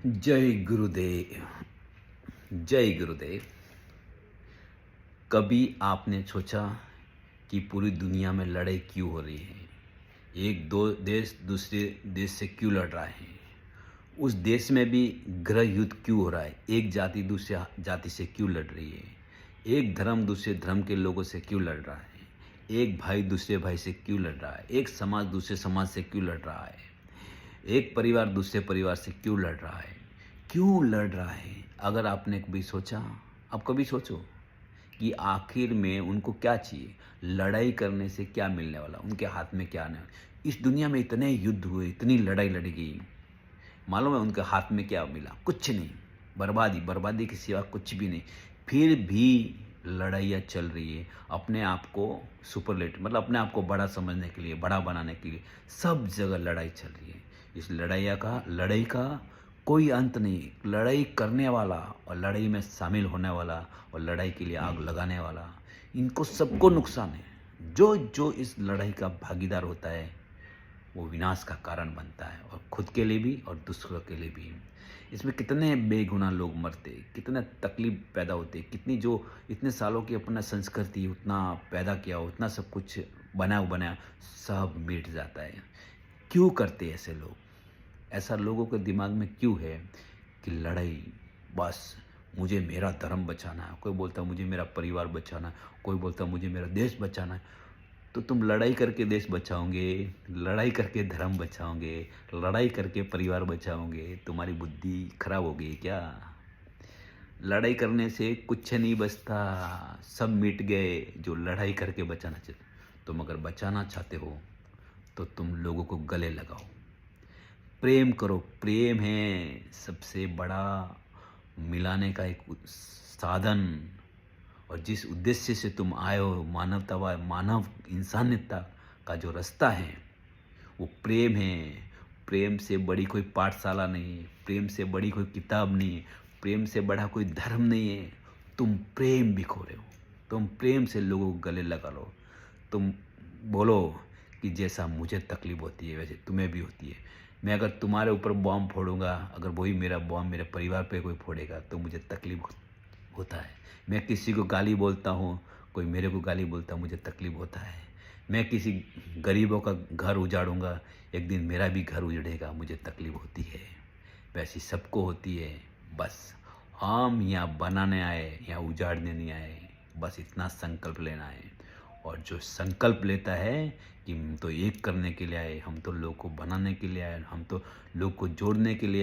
जय गुरुदेव। जय गुरुदेव। कभी आपने सोचा कि पूरी दुनिया में लड़ाई क्यों हो रही है? एक दो देश दूसरे देश से क्यों लड़ रहा है? उस देश में भी गृह युद्ध क्यों हो रहा है? एक जाति दूसरे जाति से क्यों लड़ रही है? एक धर्म दूसरे धर्म के लोगों से क्यों लड़ रहा है? एक भाई दूसरे भाई से क्यों लड़ रहा है? एक समाज दूसरे समाज से क्यों लड़ रहा है? एक परिवार दूसरे परिवार से क्यों लड़ रहा है? क्यों लड़ रहा है? अगर आपने कभी सोचा, आप कभी सोचो कि आखिर में उनको क्या चाहिए? लड़ाई करने से क्या मिलने वाला? उनके हाथ में क्या आने वाला? इस दुनिया में इतने युद्ध हुए, इतनी लड़ाई लड़ी गई, मालूम है उनके हाथ में क्या मिला? कुछ नहीं। बर्बादी, बर्बादी के सिवा कुछ भी नहीं। फिर भी लड़ाइयाँ चल रही है अपने आप को सुपरलेट, मतलब अपने आप को बड़ा समझने के लिए, बड़ा बनाने के लिए। सब जगह लड़ाई चल रही है। इस लड़ाई का कोई अंत नहीं। लड़ाई करने वाला और लड़ाई में शामिल होने वाला और लड़ाई के लिए आग लगाने वाला, इनको सबको नुकसान है। जो जो इस लड़ाई का भागीदार होता है वो विनाश का कारण बनता है, और खुद के लिए भी और दूसरों के लिए भी। इसमें कितने बेगुनाह लोग मरते, कितने तकलीफ पैदा होते, कितनी जो इतने सालों की अपना संस्कृति उतना पैदा किया, उतना सब कुछ बनाया सब मिट जाता है। क्यों करते हैं ऐसे लोग? ऐसा लोगों के दिमाग में क्यों है कि लड़ाई, बस मुझे मेरा धर्म बचाना है, कोई बोलता है मुझे मेरा परिवार बचाना है, कोई बोलता है मुझे मेरा देश बचाना है। तो तुम लड़ाई करके देश बचाओगे, लड़ाई करके धर्म बचाओगे, लड़ाई करके परिवार बचाओगे? तुम्हारी बुद्धि खराब हो गई क्या? लड़ाई करने से कुछ नहीं बचता, सब मिट गए जो लड़ाई करके बचाना चाहते। तुम अगर बचाना चाहते हो तो तुम लोगों को गले लगाओ, प्रेम करो। प्रेम है सबसे बड़ा मिलाने का एक साधन। और जिस उद्देश्य से तुम आए हो, मानवता, मानव इंसानियत का जो रास्ता है वो प्रेम है। प्रेम से बड़ी कोई पाठशाला नहीं है, प्रेम से बड़ी कोई किताब नहीं है, प्रेम से बड़ा कोई धर्म नहीं है। तुम प्रेम बिखो रहे हो। तुम प्रेम से लोगों को गले लगा लो। तुम बोलो कि जैसा मुझे तकलीफ होती है वैसे तुम्हें भी होती है। मैं अगर तुम्हारे ऊपर बॉम्ब फोड़ूंगा, अगर वही मेरा बॉम्ब मेरे परिवार पे कोई फोड़ेगा तो मुझे तकलीफ होता है। मैं किसी को गाली बोलता हूँ, कोई मेरे को गाली बोलता है, मुझे तकलीफ होता है। मैं किसी गरीबों का घर उजाड़ूंगा, एक दिन मेरा भी घर उजड़ेगा, मुझे तकलीफ होती है। वैसी सबको होती है। बस हम यहाँ बनाने आए, यहाँ उजाड़ने नहीं आए। बस इतना संकल्प लेना है। और जो संकल्प लेता है कि हम तो एक करने के लिए आए, हम तो लोग को बनाने के लिए आए, हम तो लोग को जोड़ने के लिए